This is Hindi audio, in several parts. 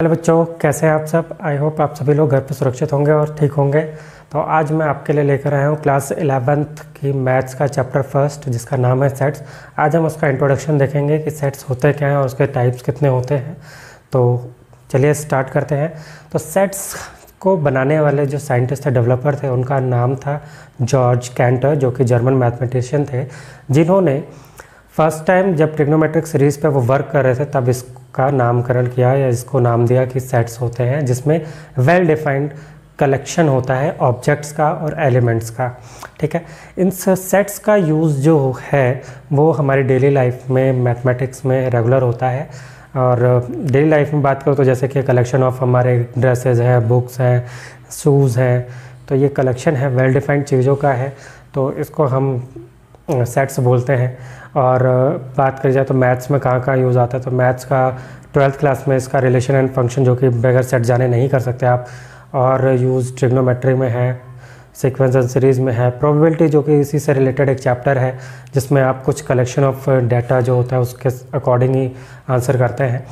हेलो बच्चों, कैसे हैं आप सब। आई होप आप सभी लोग घर पर सुरक्षित होंगे और ठीक होंगे। तो आज मैं आपके लिए लेकर आया हूँ क्लास 11th की मैथ्स का चैप्टर फर्स्ट, जिसका नाम है सेट्स। आज हम उसका इंट्रोडक्शन देखेंगे कि सेट्स होते क्या हैं और उसके टाइप्स कितने होते हैं। तो चलिए स्टार्ट करते हैं। तो सेट्स को बनाने वाले जो साइंटिस्ट थे, डेवलपर थे, उनका नाम था जॉर्ज कैंटर, जो कि जर्मन मैथमेटिशियन थे, जिन्होंने फर्स्ट टाइम जब ट्रिग्नोमेट्रिक सीरीज़ पे वो वर्क कर रहे थे तब इसका नामकरण किया या इसको नाम दिया कि सेट्स होते हैं, जिसमें वेल डिफाइंड कलेक्शन होता है ऑब्जेक्ट्स का और एलिमेंट्स का। ठीक है, इन सेट्स का यूज़ जो है वो हमारी डेली लाइफ में मैथमेटिक्स में रेगुलर होता है। और डेली लाइफ में बात करो तो जैसे कि कलेक्शन ऑफ हमारे ड्रेसेस हैं, बुक्स हैं, शूज़ हैं, तो ये कलेक्शन है वेल डिफाइंड चीज़ों का है, तो इसको हम सेट्स बोलते हैं। और बात करी जाए तो मैथ्स में कहाँ कहाँ यूज़ आता है, तो मैथ्स का 12th क्लास में इसका रिलेशन एंड फंक्शन, जो कि बगैर सेट जाने नहीं कर सकते आप, और यूज़ ट्रिग्नोमेट्री में है, सीक्वेंस एंड सीरीज़ में है, प्रोबेबिलिटी जो कि इसी से रिलेटेड एक चैप्टर है, जिसमें आप कुछ कलेक्शन ऑफ डाटा जो होता है उसके अकॉर्डिंग ही आंसर करते हैं।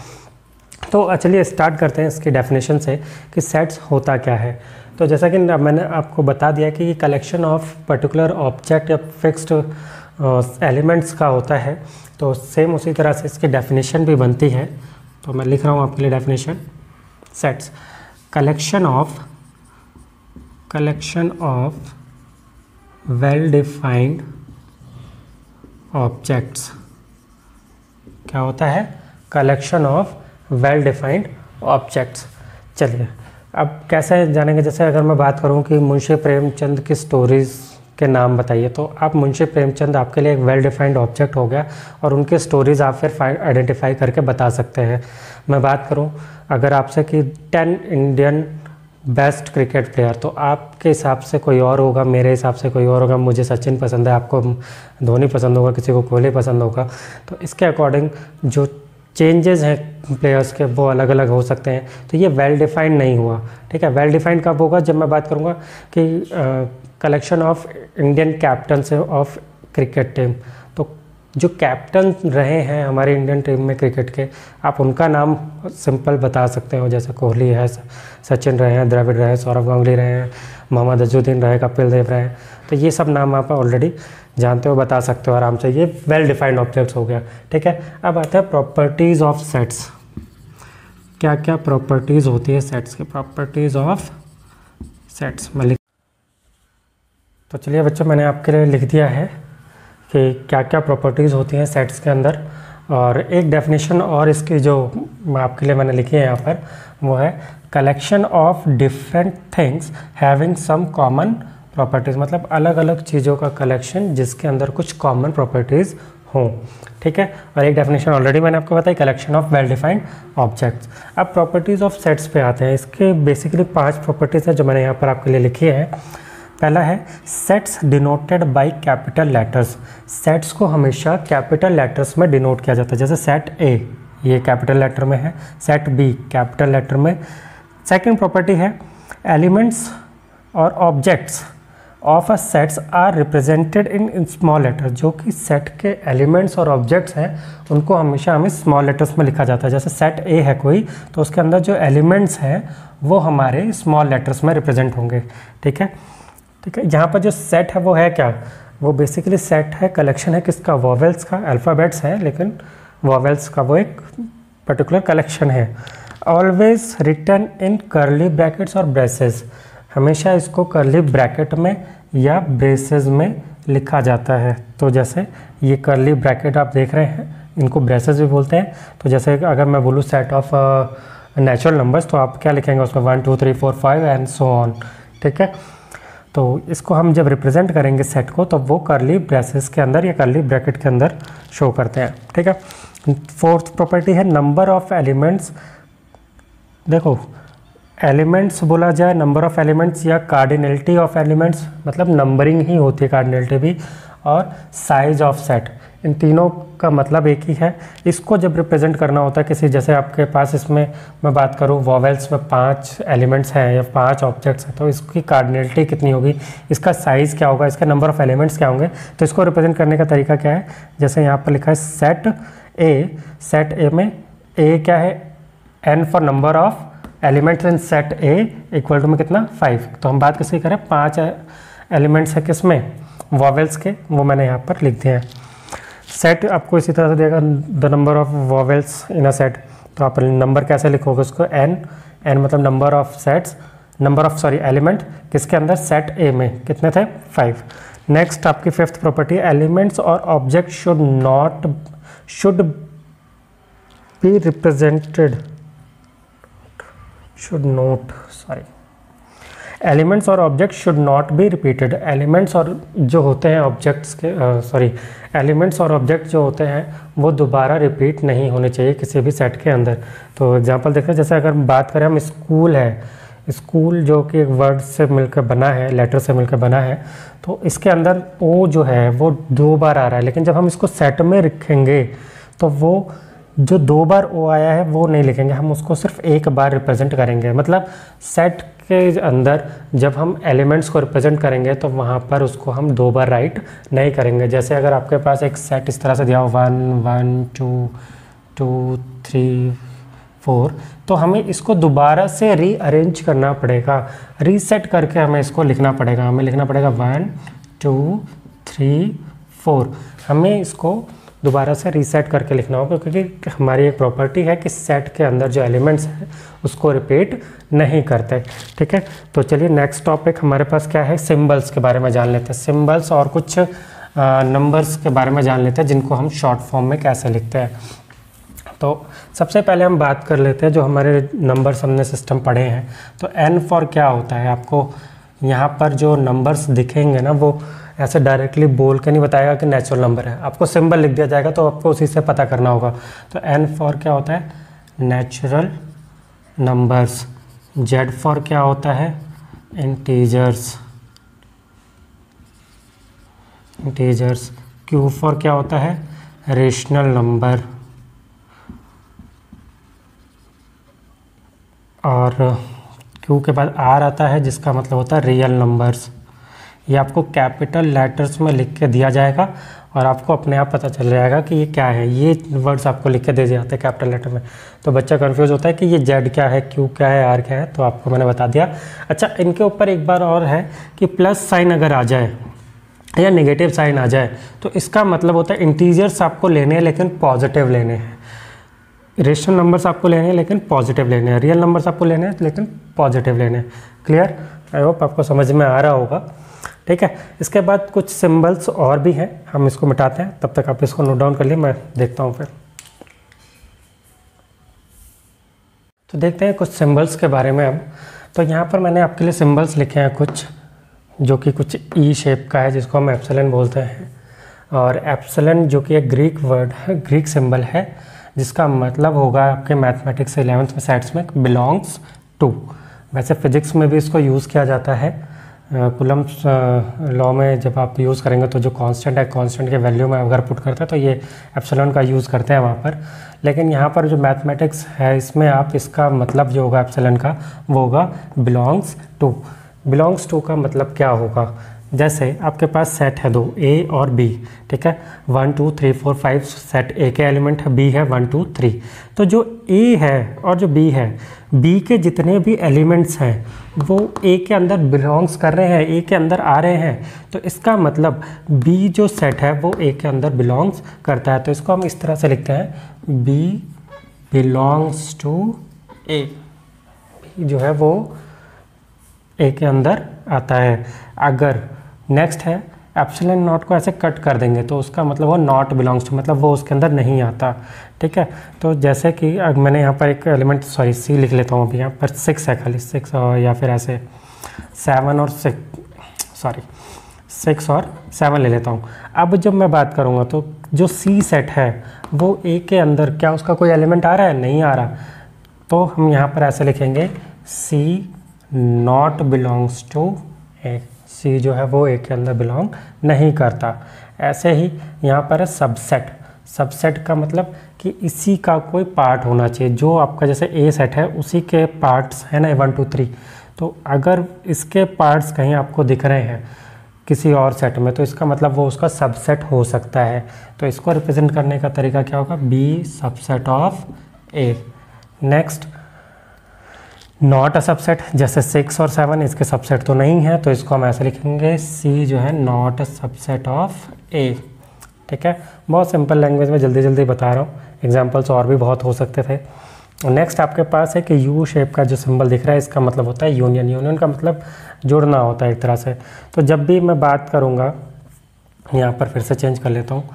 तो चलिए स्टार्ट करते हैं इसकी डेफिनेशन से कि सेट्स होता क्या है। तो जैसा कि मैंने आपको बता दिया कि ये कलेक्शन ऑफ पर्टिकुलर ऑब्जेक्ट या फिक्स्ड एलिमेंट्स का होता है, तो सेम उसी तरह से इसकी डेफिनेशन भी बनती है। तो मैं लिख रहा हूँ आपके लिए definition. Sets collection of well defined objects. क्या होता है? Collection of well defined objects. चलिए अब कैसे जानेंगे। जैसे अगर मैं बात करूं कि मुंशी प्रेमचंद की स्टोरीज़ के नाम बताइए, तो आप मुंशी प्रेमचंद आपके लिए एक वेल डिफाइंड ऑब्जेक्ट हो गया और उनके स्टोरीज़ आप फिर आइडेंटिफाई करके बता सकते हैं। मैं बात करूं अगर आपसे कि 10 इंडियन बेस्ट क्रिकेट प्लेयर, तो आपके हिसाब से कोई और होगा, मेरे हिसाब से कोई और होगा। मुझे सचिन पसंद है, आपको धोनी पसंद होगा, किसी को कोहली पसंद होगा। तो इसके अकॉर्डिंग जो चेंजेस हैं प्लेयर्स के वो अलग अलग हो सकते हैं। तो ये वेल डिफाइंड नहीं हुआ। ठीक है, वेल डिफाइंड कब होगा? जब मैं बात करूँगा कि collection of Indian captains of cricket team, तो जो कैप्टन रहे हैं हमारे इंडियन टीम में क्रिकेट के, आप उनका नाम सिंपल बता सकते हो। जैसे कोहली है, सचिन रहे हैं, द्रविड़ रहे हैं, सौरव गांगुली रहे हैं, मोहम्मद अजहरुद्दीन रहे, कपिल देव रहे हैं। तो ये सब नाम आप ऑलरेडी जानते हो, बता सकते हो आराम से। ये वेल डिफाइंड ऑब्जेक्ट्स हो गया। ठीक है, अब आता है प्रॉपर्टीज़ ऑफ सेट्स। क्या क्या प्रॉपर्टीज़ होती है सेट्स की? प्रॉपर्टीज़ ऑफ सेट्स मैं तो चलिए बच्चों, मैंने आपके लिए लिख दिया है कि क्या क्या प्रॉपर्टीज़ होती हैं सेट्स के अंदर। और एक डेफिनेशन और इसकी जो आपके लिए मैंने लिखी है यहाँ पर, वो है collection of different things having some common properties. मतलब अलग अलग चीज़ों का कलेक्शन जिसके अंदर कुछ कॉमन प्रॉपर्टीज़ हों। ठीक है, और एक डेफिनेशन ऑलरेडी मैंने आपको बताई, collection of well defined objects. अब प्रॉपर्टीज़ ऑफ सेट्स पे आते हैं। इसके बेसिकली 5 प्रॉपर्टीज़ हैं जो मैंने यहाँ पर आपके लिए लिखी है। पहला है sets denoted by capital letters. Sets को हमेशा कैपिटल लेटर्स में डिनोट किया जाता है। जैसे सेट ए, ये कैपिटल लेटर में है, सेट बी कैपिटल लेटर में। सेकंड प्रॉपर्टी है एलिमेंट्स और objects of a sets are represented in small letter. जो कि सेट के एलिमेंट्स और ऑब्जेक्ट्स हैं उनको हमेशा हमें स्मॉल लेटर्स में लिखा जाता है। जैसे सेट ए है कोई, तो उसके अंदर जो एलिमेंट्स हैं वो हमारे स्मॉल लेटर्स में रिप्रेजेंट होंगे। ठीक है, यहाँ पर जो सेट है वो है क्या? वो बेसिकली सेट है, कलेक्शन है किसका? वॉवेल्स का। अल्फ़ाबेट्स है लेकिन वॉवेल्स का वो एक पर्टिकुलर कलेक्शन है। Always written in curly brackets और ब्रेसेस। हमेशा इसको कर्ली ब्रैकेट में या ब्रेसेस में लिखा जाता है। तो जैसे ये कर्ली ब्रैकेट आप देख रहे हैं, इनको ब्रेसेस भी बोलते हैं। तो जैसे अगर मैं बोलूँ सेट ऑफ नेचुरल नंबर्स, तो आप क्या लिखेंगे उसमें? 1 2 3 4 5 एंड सो ऑन। ठीक है, तो इसको हम जब रिप्रेजेंट करेंगे सेट को, तो वो कर्ली ब्रेसेस के अंदर या कर्ली ब्रैकेट के अंदर शो करते हैं। ठीक है, फोर्थ प्रॉपर्टी है नंबर ऑफ एलिमेंट्स। देखो, एलिमेंट्स बोला जाए, नंबर ऑफ एलिमेंट्स या कार्डिनलिटी ऑफ एलिमेंट्स, मतलब नंबरिंग ही होती है कार्डिनलिटी भी, और साइज ऑफ सेट, इन तीनों का मतलब एक ही है। इसको जब रिप्रेजेंट करना होता है किसी, जैसे आपके पास इसमें मैं बात करूँ वॉवेल्स में 5 एलिमेंट्स हैं या 5 ऑब्जेक्ट्स हैं, तो इसकी कार्डिनलिटी कितनी होगी, इसका साइज़ क्या होगा, इसका नंबर ऑफ एलिमेंट्स क्या होंगे। तो इसको रिप्रेजेंट करने का तरीका क्या है? जैसे यहाँ पर लिखा है सेट ए में ए क्या है? n for number of elements in set A equal to में कितना 5। तो हम बात किसकी करें, 5 एलिमेंट्स है किसमें, वॉवेल्स के, वो मैंने यहाँ पर लिख दिए हैं। सेट आपको इसी तरह से देगा the number of vowels in a set. तो आप नंबर कैसे लिखोगे उसको, n मतलब number of sets, number of element किसके अंदर, सेट ए में कितने थे, 5। नेक्स्ट आपकी फिफ्थ प्रॉपर्टी, एलिमेंट्स और object should be represented, elements और object should not be repeated. Elements और जो होते हैं ऑब्जेक्ट्स के एलिमेंट्स और ऑब्जेक्ट जो होते हैं वो दोबारा रिपीट नहीं होने चाहिए किसी भी सेट के अंदर। तो एग्जांपल देखें, जैसे अगर बात करें हम स्कूल है, स्कूल जो कि एक वर्ड से मिलकर बना है, लेटर से मिलकर बना है, तो इसके अंदर ओ जो है वो 2 बार आ रहा है, लेकिन जब हम इसको सेट में रखेंगे तो वो जो 2 बार ओ आया है वो नहीं लिखेंगे, हम उसको सिर्फ 1 बार रिप्रेजेंट करेंगे। मतलब सेट के अंदर जब हम एलिमेंट्स को रिप्रेजेंट करेंगे तो वहाँ पर उसको हम 2 बार राइट नहीं करेंगे। जैसे अगर आपके पास एक सेट इस तरह से दिया हो 1 1 2 2 3 4, तो हमें इसको दोबारा से रीअरेंज करना पड़ेगा, रीसेट करके हमें इसको लिखना पड़ेगा। हमें लिखना पड़ेगा 1 2 3 4, हमें इसको दोबारा से रीसेट करके लिखना होगा, क्योंकि हमारी एक प्रॉपर्टी है कि सेट के अंदर जो एलिमेंट्स हैं उसको रिपीट नहीं करते। ठीक है, तो चलिए नेक्स्ट टॉपिक हमारे पास क्या है, सिंबल्स के बारे में जान लेते हैं। सिंबल्स और कुछ नंबर्स के बारे में जान लेते हैं जिनको हम शॉर्ट फॉर्म में कैसे लिखते हैं। तो सबसे पहले हम बात कर लेते हैं जो हमारे नंबर्स हमने सिस्टम पढ़े हैं। तो n फॉर क्या होता है, आपको यहाँ पर जो नंबर्स दिखेंगे ना वो ऐसे डायरेक्टली बोल के नहीं बताएगा कि नेचुरल नंबर है, आपको सिंबल लिख दिया जाएगा तो आपको उसी से पता करना होगा। तो n फॉर क्या होता है, नेचुरल नंबर्स। z फॉर क्या होता है, इंटीजर्स। q फॉर क्या होता है, रेशनल नंबर। और q के बाद r आता है जिसका मतलब होता है रियल नंबर्स। ये आपको कैपिटल लेटर्स में लिख के दिया जाएगा और आपको अपने आप पता चल जाएगा कि ये क्या है। ये वर्ड्स आपको लिख के दे जाते हैं कैपिटल लेटर में, तो बच्चा कंफ्यूज होता है कि ये z क्या है, q क्या है, r क्या है, तो आपको मैंने बता दिया। अच्छा, इनके ऊपर एक बार और है कि प्लस साइन अगर आ जाए या नेगेटिव साइन आ जाए तो इसका मतलब होता है इंटीजर्स आपको लेने हैं लेकिन पॉजिटिव लेने हैं, रेशनल नंबर्स आपको लेने हैं लेकिन पॉजिटिव लेने हैं, रियल नंबर्स आपको लेने हैं लेकिन पॉजिटिव लेने हैं। क्लियर, आई होप आपको समझ में आ रहा होगा। ठीक है, इसके बाद कुछ सिंबल्स और भी हैं, हम इसको मिटाते हैं, तब तक आप इसको नोट डाउन कर लिए, मैं देखता हूँ फिर। तो देखते हैं कुछ सिंबल्स के बारे में अब। तो यहाँ पर मैंने आपके लिए सिंबल्स लिखे हैं कुछ, जो कि कुछ ई शेप का है जिसको हम एप्सिलॉन बोलते हैं। और एप्सिलॉन जो कि एक ग्रीक वर्ड है, ग्रीक सिंबल है, जिसका मतलब होगा आपके मैथमेटिक्स 11th में सेट्स में बिलोंग्स टू। वैसे फिजिक्स में भी इसको यूज़ किया जाता है, कूलम्ब्स लॉ में जब आप यूज़ करेंगे तो जो कांस्टेंट है, कांस्टेंट के वैल्यू में अगर पुट करते हैं तो ये एप्सिलॉन का यूज़ करते हैं वहाँ पर। लेकिन यहाँ पर जो मैथमेटिक्स है इसमें आप इसका मतलब जो होगा एप्सिलॉन का वो होगा बिलोंग्स टू। बिलोंग्स टू का मतलब क्या होगा, जैसे आपके पास सेट है 2 A और B, ठीक है, 1 2 3 4 5 सेट A के एलिमेंट है, B है 1 2 3। तो जो A है और जो B है, B के जितने भी एलिमेंट्स हैं वो A के अंदर बिलोंग्स कर रहे हैं, A के अंदर आ रहे हैं, तो इसका मतलब B जो सेट है वो A के अंदर बिलोंग्स करता है। तो इसको हम इस तरह से लिखते हैं, B belongs to A। B जो है वो A के अंदर आता है। अगर नेक्स्ट है एप्सिलॉन नॉट को ऐसे कट कर देंगे तो उसका मतलब वो नॉट बिलोंग्स टू, मतलब वो उसके अंदर नहीं आता। ठीक है, तो जैसे कि मैंने यहाँ पर एक एलिमेंट C लिख लेता हूँ, अभी यहाँ पर 6 है, खाली 6 या फिर ऐसे 7 और 7 ले लेता हूँ। अब जब मैं बात करूँगा तो जो C सेट है वो A के अंदर क्या उसका कोई एलिमेंट आ रहा है, नहीं आ रहा, तो हम यहाँ पर ऐसे लिखेंगे C not belongs to A। C जो है वो A के अंदर बिलोंग नहीं करता। ऐसे ही यहाँ पर है सबसेट। सबसेट का मतलब कि इसी का कोई पार्ट होना चाहिए, जो आपका जैसे A सेट है उसी के पार्ट्स है ना 1 2 3, तो अगर इसके पार्ट्स कहीं आपको दिख रहे हैं किसी और सेट में तो इसका मतलब वो उसका सबसेट हो सकता है। तो इसको रिप्रेजेंट करने का तरीका क्या होगा, B subset of A। Next not a subset, जैसे 6 और 7 इसके सबसेट तो नहीं है, तो इसको हम ऐसे लिखेंगे सी जो है नॉट अ सबसेट ऑफ ए। ठीक है, बहुत सिंपल लैंग्वेज में जल्दी जल्दी बता रहा हूँ, एग्जांपल्स और भी बहुत हो सकते थे। नेक्स्ट आपके पास है कि यू शेप का जो सिंबल दिख रहा है इसका मतलब होता है यूनियन। यूनियन का मतलब जुड़ना होता है एक तरह से। तो जब भी मैं बात करूँगा, यहाँ पर फिर से चेंज कर लेता हूँ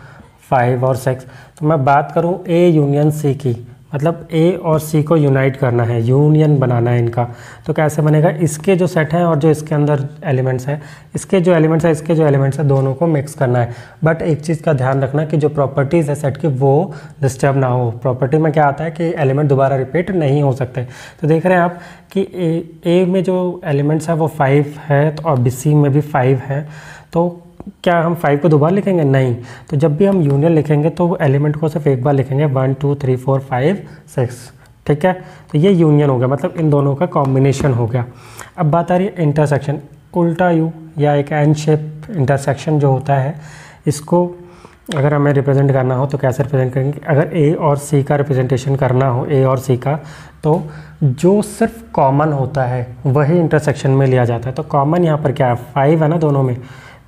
5 और 6, तो मैं बात करूँ ए यूनियन सी की, मतलब ए और सी को यूनाइट करना है, यूनियन बनाना है इनका। तो कैसे बनेगा, इसके जो सेट हैं और जो इसके अंदर एलिमेंट्स हैं, इसके जो एलिमेंट्स हैं इसके जो एलिमेंट्स हैं, दोनों को मिक्स करना है। बट एक चीज़ का ध्यान रखना कि जो प्रॉपर्टीज़ है सेट की वो डिस्टर्ब ना हो। प्रॉपर्टी में क्या आता है कि एलिमेंट दोबारा रिपीट नहीं हो सकते। तो देख रहे हैं आप कि ए में जो एलिमेंट्स है वो 5 है, तो और सी में भी 5 है। तो क्या हम 5 को दोबारा लिखेंगे? नहीं। तो जब भी हम यूनियन लिखेंगे तो एलिमेंट को सिर्फ एक बार लिखेंगे, 1 2 3 4 5 6। ठीक है, तो ये यूनियन हो गया, मतलब इन दोनों का कॉम्बिनेशन हो गया। अब बात आ रही है इंटरसेक्शन। उल्टा यू या एक एन शेप इंटरसेक्शन जो होता है, इसको अगर हमें रिप्रेजेंट करना हो तो कैसे रिप्रेजेंट करेंगे? अगर ए और सी का रिप्रेजेंटेशन करना हो, ए और सी का, तो जो सिर्फ कॉमन होता है वही इंटरसेक्शन में लिया जाता है। तो कॉमन यहाँ पर क्या है? 5 है ना दोनों में,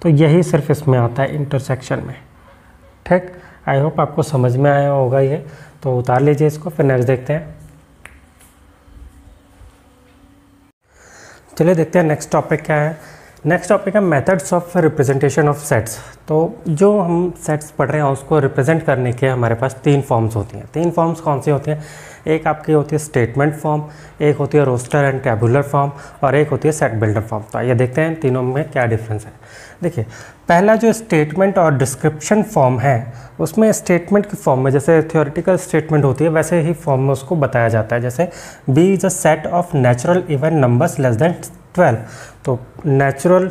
तो यही सिर्फ इसमें आता है इंटरसेक्शन में। ठीक, आई होप आपको समझ में आया होगा ये। तो उतार लीजिए इसको, फिर नेक्स्ट देखते हैं। चलिए देखते हैं नेक्स्ट टॉपिक क्या है। नेक्स्ट टॉपिक है methods of representation of sets. तो जो हम सेट्स पढ़ रहे हैं उसको रिप्रेजेंट करने के हमारे पास 3 फॉर्म्स होती हैं। 3 फॉर्म्स कौन सी होती हैं? एक आपकी होती है स्टेटमेंट फॉर्म, एक होती है रोस्टर एंड टेबुलर फॉर्म, और एक होती है सेट बिल्डर फॉर्म। तो आइए देखते हैं तीनों में क्या डिफरेंस है। देखिए, पहला जो स्टेटमेंट और डिस्क्रिप्शन फॉर्म है, उसमें स्टेटमेंट की फॉर्म में जैसे थ्योरेटिकल स्टेटमेंट होती है वैसे ही फॉर्म में उसको बताया जाता है। जैसे B is a set of natural even numbers less than 12। तो नेचुरल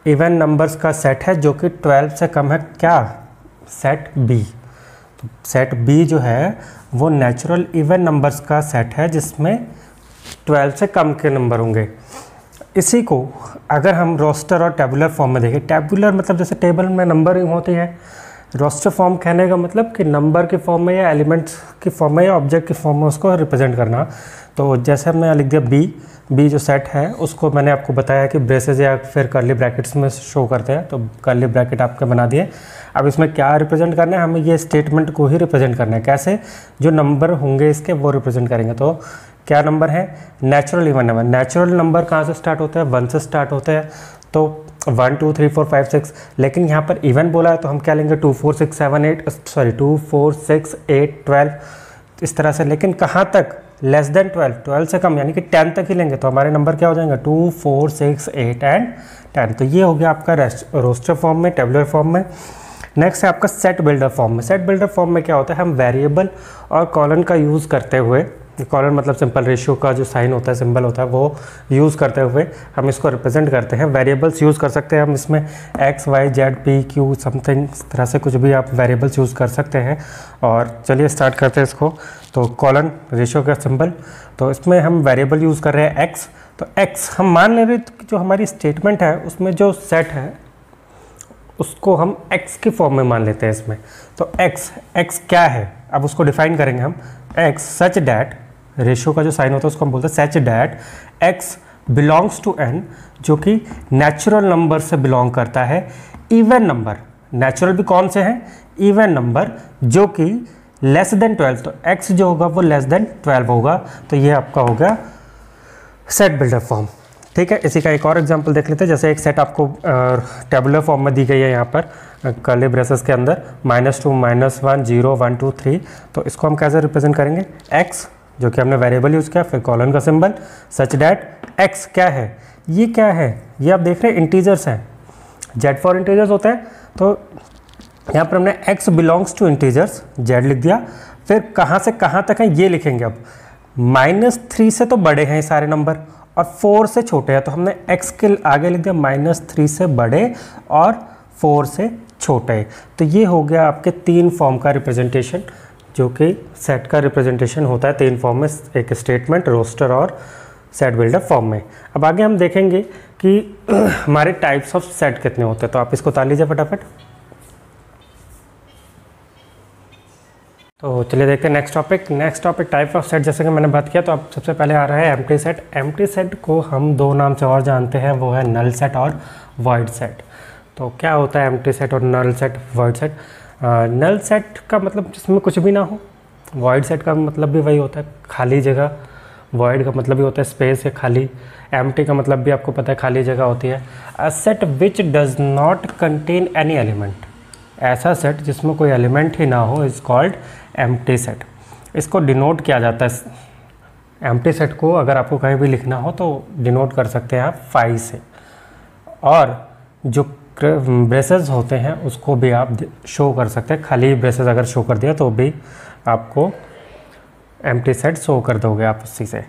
इवन नंबर्स का सेट है जो कि 12 से कम है, क्या? Set B. तो सेट बी जो है वो नेचुरल इवन नंबर्स का सेट है जिसमें 12 से कम के नंबर होंगे। इसी को अगर हम रोस्टर और टेबुलर फॉर्म में देखें, टेबुलर मतलब जैसे टेबल में नंबरिंग होती है, रोस्टर फॉर्म कहने का मतलब कि नंबर के फॉर्म में या एलिमेंट्स की फॉर्म में या ऑब्जेक्ट की फॉर्म में उसको रिप्रेजेंट करना। तो जैसे हमने लिख दिया बी जो सेट है उसको मैंने आपको बताया कि ब्रेसेस या फिर कर्ली ब्रैकेट्स में शो करते हैं, तो कर्ली ब्रैकेट आपके बना दिए। अब इसमें क्या रिप्रेजेंट करना है? हमें ये स्टेटमेंट को ही रिप्रेजेंट करना है। कैसे? जो नंबर होंगे इसके वो रिप्रेजेंट करेंगे। तो क्या नंबर है? Natural even number. Natural number कहाँ से स्टार्ट होता है? 1 से स्टार्ट होता है। तो 1 2 3 4 5 6, लेकिन यहाँ पर इवन बोला है तो हम क्या लेंगे? 2 4 6 8 12 इस तरह से। लेकिन कहाँ तक? लेस देन 12 से कम, यानी कि 10 तक ही लेंगे। तो हमारे नंबर क्या हो जाएंगे? 2 4 6 8 एंड 10। तो ये हो गया आपका रोस्टर फॉर्म में, टेबुलर फॉर्म में। नेक्स्ट है आपका सेट बिल्डर फॉर्म में। सेट बिल्डर फॉर्म में क्या होता है? हम वेरिएबल और कॉलन का यूज़ करते हुए, कॉलन मतलब सिंपल रेशियो का जो साइन होता है, सिंबल होता है, वो यूज़ करते हुए हम इसको रिप्रेजेंट करते हैं। वेरिएबल्स यूज़ कर सकते हैं हम इसमें, x y z p q something, इस तरह से कुछ भी आप वेरिएबल्स यूज़ कर सकते हैं। और चलिए स्टार्ट करते हैं इसको। तो कॉलन रेशियो का सिंबल, तो इसमें हम वेरिएबल यूज़ कर रहे हैं एक्स। तो एक्स हम मान ले रहे कि जो हमारी स्टेटमेंट है उसमें जो सेट है उसको हम x की फॉर्म में मान लेते हैं इसमें। तो x क्या है? अब उसको डिफाइन करेंगे हम। x सच डैट, रेशियो का जो साइन होता है उसको हम बोलते हैं such that x belongs to n, जो कि नेचुरल नंबर से बिलोंग करता है। इवन नंबर, नेचुरल भी कौन से हैं? इवन नंबर, जो कि लेस देन 12। तो x जो होगा वो लेस देन 12 होगा। तो ये आपका हो गया सेट बिल्डर फॉर्म। ठीक है, इसी का एक और एग्जांपल देख लेते हैं। जैसे एक सेट आपको टेबुलर फॉर्म में दी गई है यहाँ पर कर्ली ब्रेसेस के अंदर, -2 -1 0 1 2 3। तो इसको हम कैसे रिप्रेजेंट करेंगे? x जो कि हमने वेरिएबल यूज़ किया, फिर कॉलन का सिंबल, सच डैट x क्या है? ये क्या है? ये आप देख रहे हैं इंटीजर्स हैं, z फॉर इंटीजर्स होता है। तो यहाँ पर हमने x belongs to integers, z लिख दिया। फिर कहाँ से कहाँ तक है ये लिखेंगे। अब -3 से तो बड़े हैं सारे नंबर और 4 से छोटे हैं, तो हमने x के आगे लिख दिया -3 से बड़े और 4 से छोटे। तो ये हो गया आपके 3 फॉर्म का रिप्रेजेंटेशन, जो कि सेट का रिप्रेजेंटेशन होता है 3 फॉर्म में, एक स्टेटमेंट, रोस्टर और सेट बिल्डर फॉर्म में। अब आगे हम देखेंगे कि हमारे टाइप्स ऑफ सेट कितने होते हैं। तो आप इसको उतार लीजिए फटाफट। तो चलिए देखते हैं next topic type of set. जैसे कि मैंने बात किया तो अब सबसे पहले आ रहा है एम्प्टी सेट। एम्प्टी सेट को हम दो नाम से और जानते हैं, वो है नल सेट और वॉइड सेट। तो क्या होता है एम्प्टी सेट और null set, void set? Null set का मतलब जिसमें कुछ भी ना हो, वॉइड सेट का मतलब भी वही होता है, खाली जगह। वॉइड का मतलब भी होता है स्पेस या खाली। एम्प्टी का मतलब भी आपको पता है खाली जगह होती है। A set which does not contain any element, ऐसा सेट जिसमें कोई एलिमेंट ही ना हो इज कॉल्ड एम्प्टी सेट। इसको डिनोट किया जाता है, एम्प्टी सेट को अगर आपको कहीं भी लिखना हो तो डिनोट कर सकते हैं आप फाई से। और जो ब्रेसेस होते हैं उसको भी आप शो कर सकते हैं, खाली ब्रेसेस अगर शो कर दिया तो भी आपको एम्प्टी सेट शो कर दोगे आप उसी से।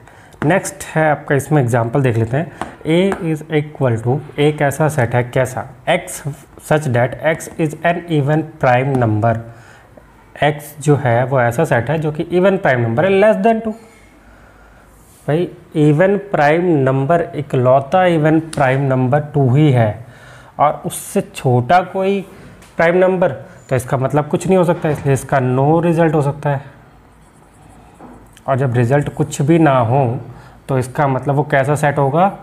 नेक्स्ट है आपका, इसमें एग्जांपल देख लेते हैं। A इज़ इक्वल टू, एक ऐसा सेट है कैसा, x such that x is an even prime number. x जो है वो ऐसा सेट है जो कि इवन प्राइम नंबर है लेस देन 2। भाई इवन प्राइम नंबर, इकलौता इवन प्राइम नंबर 2 ही है और उससे छोटा कोई प्राइम नंबर, तो इसका मतलब कुछ नहीं हो सकता, इसलिए इसका नो रिजल्ट हो सकता है। और जब रिजल्ट कुछ भी ना हो तो इसका मतलब वो कैसा सेट होगा,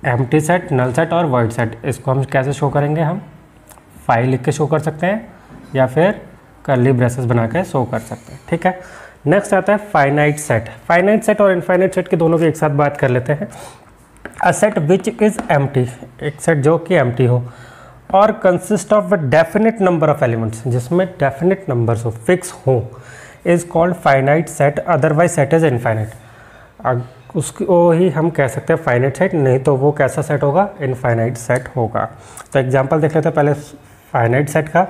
एम्प्टी सेट, नल सेट और वॉइड सेट। इसको हम कैसे शो करेंगे, हम फाइल लिख के शो कर सकते हैं या फिर कर्ली ब्रेसेस बना के शो कर सकते हैं, ठीक है। नेक्स्ट आता है फाइनाइट सेट। फाइनाइट सेट और इनफाइनाइट सेट के दोनों की एक साथ बात कर लेते हैं। A set which is empty, एक सेट जो कि एम्प्टी हो और consist of a definite number of elements, जिसमें डेफिनेट नंबर्स हो, फिक्स हो, is called finite set. Otherwise set is infinite, उसको ही हम कह सकते हैं फाइनाइट सेट, नहीं तो वो कैसा सेट होगा, इनफाइनाइट सेट होगा। तो एग्जांपल देख लेते हैं पहले फाइनाइट सेट का।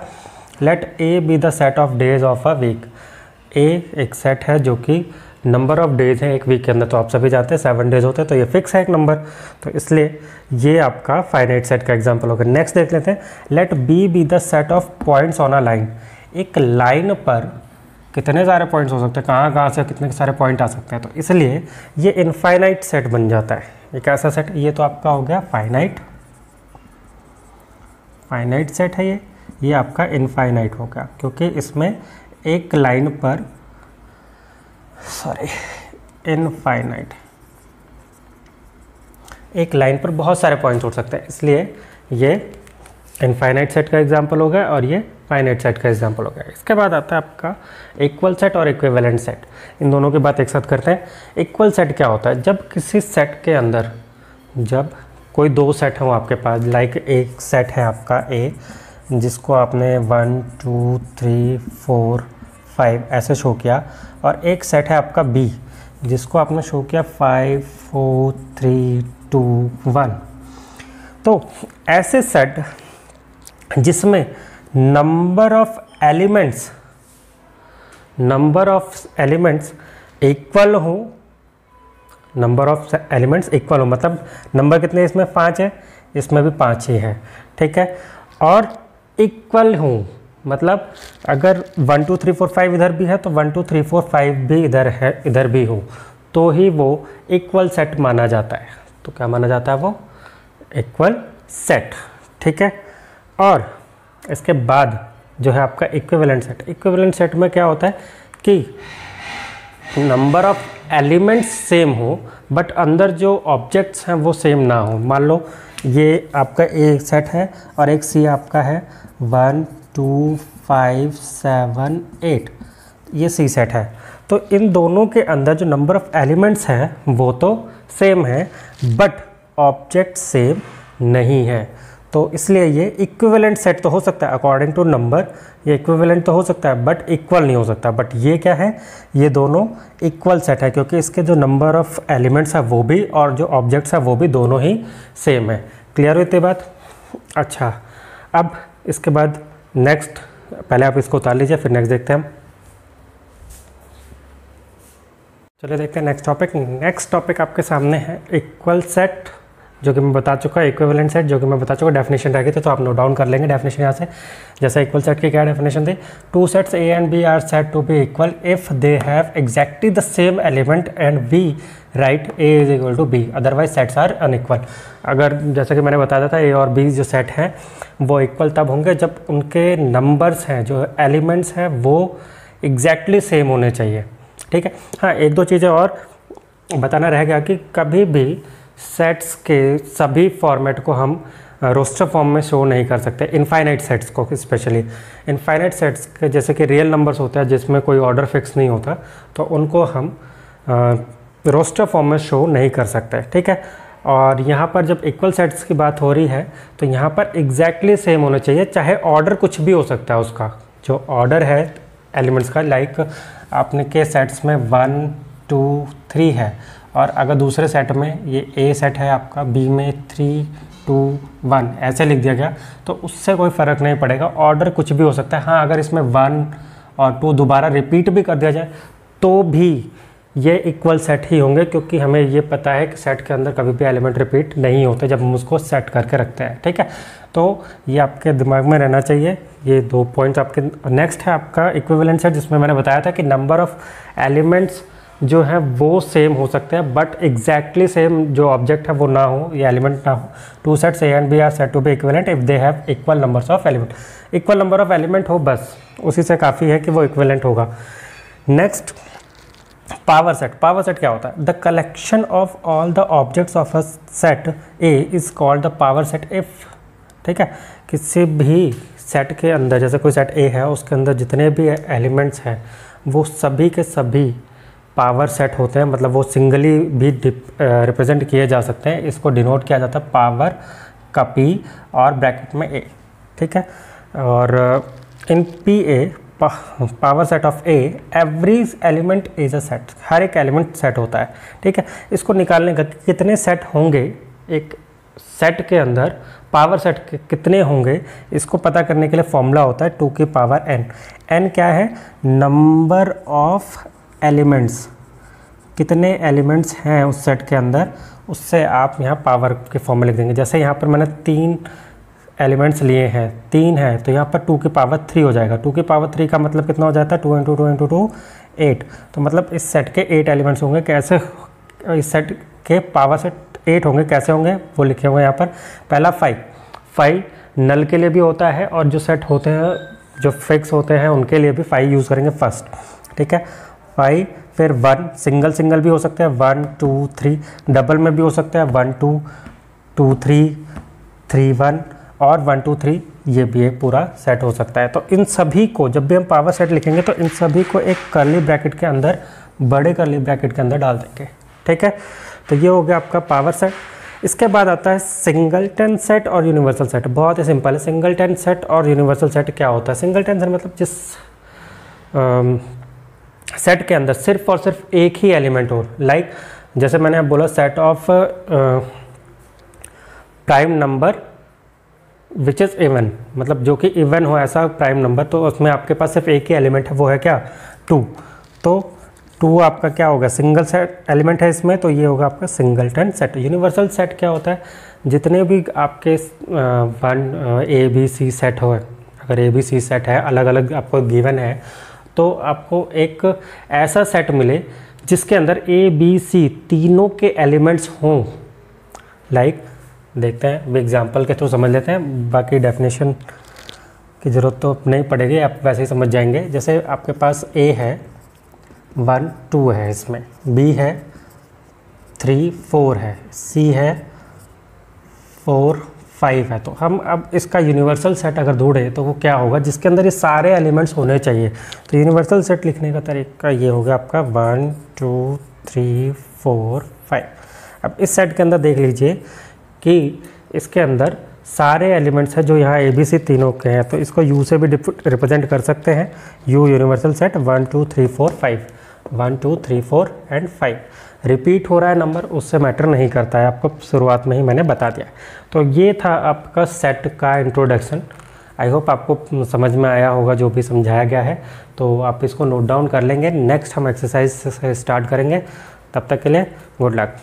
Let A be the set of days of a week. A एक सेट है जो कि नंबर ऑफ डेज है एक वीक के अंदर, तो आप सभी जानते हैं 7 डेज होते हैं, तो ये फिक्स है एक नंबर, तो इसलिए ये आपका फाइनाइट सेट का एग्जांपल होगा। नेक्स्ट देख लेते हैं। Let B be the set of points on a line. एक लाइन पर कितने सारे पॉइंट्स हो सकते हैं, कहाँ से कितने सारे पॉइंट आ सकते हैं, तो इसलिए ये इनफाइनाइट सेट बन जाता है। एक ऐसा सेट, ये तो आपका हो गया फाइनाइट सेट है ये आपका इनफाइनाइट हो गया, क्योंकि इसमें एक लाइन पर, इनफाइनाइट, एक लाइन पर बहुत सारे पॉइंट्स हो सकते हैं, इसलिए ये इनफाइनाइट सेट का एग्जांपल हो गया और ये फाइनाइट सेट का एग्जांपल हो गया। इसके बाद आता है आपका इक्वल सेट और इक्विवेलेंट सेट। इन दोनों की बात एक साथ करते हैं। इक्वल सेट क्या होता है, जब किसी सेट के अंदर, जब कोई दो सेट हो आपके पास, लाइक एक सेट है आपका A जिसको आपने 1 2 3 4 5 ऐसे शो किया, और एक सेट है आपका B जिसको आपने शो किया 5 4 3 2 1। तो ऐसे सेट जिसमें नंबर ऑफ एलिमेंट्स इक्वल हो, नंबर ऑफ एलिमेंट्स इक्वल हो, मतलब नंबर कितने इसमें 5 है, इसमें भी 5 ही है, ठीक है। और इक्वल हो मतलब अगर 1 2 3 4 5 इधर भी है तो 1 2 3 4 5 भी इधर है, इधर भी हो, तो ही वो इक्वल सेट माना जाता है। तो क्या माना जाता है, वो इक्वल सेट, ठीक है। और इसके बाद जो है आपका इक्विवेलेंट सेट। इक्विवेलेंट सेट में क्या होता है कि नंबर ऑफ एलिमेंट्स सेम हो बट अंदर जो ऑब्जेक्ट्स हैं वो सेम ना हो। मान लो ये आपका एक सेट है और एक सी आपका है 1 2 5 7 8, ये सी सेट है। तो इन दोनों के अंदर जो नंबर ऑफ एलिमेंट्स हैं वो तो सेम है बट ऑब्जेक्ट सेम नहीं है, तो इसलिए ये इक्विवेलेंट सेट तो हो सकता है अकॉर्डिंग टू नंबर, ये इक्विवेलेंट तो हो सकता है बट इक्वल नहीं हो सकता। बट ये क्या है, ये दोनों इक्वल सेट है क्योंकि इसके जो नंबर ऑफ एलिमेंट्स है वो भी और जो ऑब्जेक्ट्स है वो भी दोनों ही सेम है। क्लियर हुई बात? अच्छा, अब इसके बाद नेक्स्ट, पहले आप इसको उतार लीजिए फिर नेक्स्ट देखते हैं हम। चलिए देखते हैं नेक्स्ट टॉपिक। नेक्स्ट टॉपिक आपके सामने है इक्वल सेट, जो कि मैं बता चुका, इक्विवेलेंट सेट जो कि मैं बता चुका, डेफिनेशन रह गई थी तो आप नोट डाउन कर लेंगे डेफिनेशन यहाँ से। जैसे इक्वल सेट की क्या डेफिनेशन थी, 2 sets A and B are set to be equal if they have exactly the same element and we write A is equal to B, otherwise sets are unequal. अगर जैसा कि मैंने बताया था A और B जो सेट हैं वो इक्वल तब होंगे जब उनके नंबर्स हैं, जो एलिमेंट्स हैं वो एग्जैक्टली सेम होने चाहिए, ठीक है। हाँ, एक दो चीज़ें और बताना रह गया कि कभी भी सेट्स के सभी फॉर्मेट को हम रोस्टर फॉर्म में शो नहीं कर सकते, इनफाइनाइट सेट्स को स्पेशली। इनफाइनाइट सेट्स के जैसे कि रियल नंबर्स होते हैं जिसमें कोई ऑर्डर फिक्स नहीं होता, तो उनको हम रोस्टर फॉर्म में शो नहीं कर सकते, ठीक है। और यहाँ पर जब इक्वल सेट्स की बात हो रही है तो यहाँ पर एग्जैक्टली सेम होना चाहिए, चाहे ऑर्डर कुछ भी हो सकता है उसका, जो ऑर्डर है एलिमेंट्स का। लाइक आपने के सेट्स में 1 2 3 है, और अगर दूसरे सेट में ये ए सेट है आपका, बी में 3 2 1 ऐसे लिख दिया गया, तो उससे कोई फ़र्क नहीं पड़ेगा, ऑर्डर कुछ भी हो सकता है। हाँ, अगर इसमें 1 और 2 दोबारा रिपीट भी कर दिया जाए तो भी ये इक्वल सेट ही होंगे, क्योंकि हमें ये पता है कि सेट के अंदर कभी भी एलिमेंट रिपीट नहीं होते जब हम उसको सेट करके रखते हैं, ठीक है। तो ये आपके दिमाग में रहना चाहिए, ये 2 पॉइंट्स आपके। नेक्स्ट है आपका इक्विवेलेंट सेट, जिसमें मैंने बताया था कि नंबर ऑफ़ एलिमेंट्स जो है वो सेम हो सकते हैं, बट एग्जैक्टली सेम जो ऑब्जेक्ट है वो ना हो, ये एलिमेंट ना हो। 2 sets A and B are said to be equivalent if they have equal numbers of element. Equal number of element हो, बस उसी से काफ़ी है कि वो इक्विवेलेंट होगा। Next, power set. Power set क्या होता है? The collection of all the objects of a set A is called the power set if, ठीक है। किसी भी सेट के अंदर, जैसे कोई सेट ए है, उसके अंदर जितने भी एलिमेंट्स हैं वो सभी के सभी पावर सेट होते हैं, मतलब वो सिंगली भी रिप्रेजेंट किए जा सकते हैं। इसको डिनोट किया जाता है पावर का पी और ब्रैकेट में ए, ठीक है। और in P A power set of A every element is a set, हर एक एलिमेंट सेट होता है, ठीक है। इसको निकालने का कितने सेट होंगे एक सेट के अंदर, पावर सेट के कितने होंगे, इसको पता करने के लिए फॉर्मूला होता है 2 की पावर n। n क्या है? नंबर ऑफ एलिमेंट्स, कितने एलिमेंट्स हैं उस सेट के अंदर, उससे आप यहाँ पावर के फॉर्म में लिख देंगे। जैसे यहाँ पर मैंने 3 एलिमेंट्स लिए हैं, 3 हैं, तो यहाँ पर 2 की पावर 3 हो जाएगा। 2 की पावर 3 का मतलब कितना हो जाता है? 2 × 2 × 2 8। तो मतलब इस सेट के 8 एलिमेंट्स होंगे। कैसे? इस सेट के पावर सेट 8 होंगे, कैसे होंगे वो लिखे हुए हैं यहाँ पर। पहला 5 नल के लिए भी होता है, और जो सेट होते हैं जो फिक्स होते हैं उनके लिए भी 5 यूज़ करेंगे फर्स्ट, ठीक है। 5, फिर 1 सिंगल भी हो सकता है, 1 2 3, डबल में भी हो सकता है 1 2 2 3 3 1, और 1 2 3, ये भी एक पूरा सेट हो सकता है। तो इन सभी को जब भी हम पावर सेट लिखेंगे तो इन सभी को एक कर्ली ब्रैकेट के अंदर, बड़े कर्ली ब्रैकेट के अंदर डाल देंगे, ठीक है। तो ये हो गया आपका पावर सेट। इसके बाद आता है सिंगलटन सेट और यूनिवर्सल सेट। बहुत ही सिंपल है। सिंगलटन सेट और यूनिवर्सल सेट क्या होता है? सिंगलटन सेट मतलब जिस सेट के अंदर सिर्फ और सिर्फ एक ही एलिमेंट हो। लाइक जैसे मैंने बोला set of prime number which is even, मतलब जो कि इवन हो ऐसा प्राइम नंबर, तो उसमें आपके पास सिर्फ एक ही एलिमेंट है, वो है क्या? 2। तो 2 आपका क्या होगा? सिंगल सेट एलिमेंट है इसमें, तो ये होगा आपका सिंगलटन सेट। यूनिवर्सल सेट क्या होता है? जितने भी आपके 1 A B C सेट हो, अगर A B C सेट है, अलग अलग आपको गिवन है, तो आपको एक ऐसा सेट मिले जिसके अंदर A B C तीनों के एलिमेंट्स हों। लाइक देखते हैं, एग्जाम्पल के थ्रू समझ लेते हैं, बाकी डेफिनेशन की ज़रूरत तो नहीं पड़ेगी, आप वैसे ही समझ जाएंगे। जैसे आपके पास A है 1 2 है, इसमें B है 3 4 है, C है 4 5 है। तो हम अब इसका यूनिवर्सल सेट अगर ढूंढें तो वो क्या होगा? जिसके अंदर ये सारे एलिमेंट्स होने चाहिए। तो यूनिवर्सल सेट लिखने का तरीका ये होगा आपका 1 2 3 4 5। अब इस सेट के अंदर देख लीजिए कि इसके अंदर सारे एलिमेंट्स हैं जो यहाँ ए बी सी तीनों के हैं, तो इसको यू से भी रिप्रेजेंट कर सकते हैं। You universal set 1 2 3 4 5, 1 2 3 4 and 5। Repeat हो रहा है नंबर, उससे मैटर नहीं करता है, आपको शुरुआत में ही मैंने बता दिया। तो ये था आपका सेट का इंट्रोडक्शन। आई होप आपको समझ में आया होगा जो भी समझाया गया है। तो आप इसको नोट डाउन कर लेंगे। नेक्स्ट हम एक्सरसाइज से स्टार्ट करेंगे। तब तक के लिए गुड लक।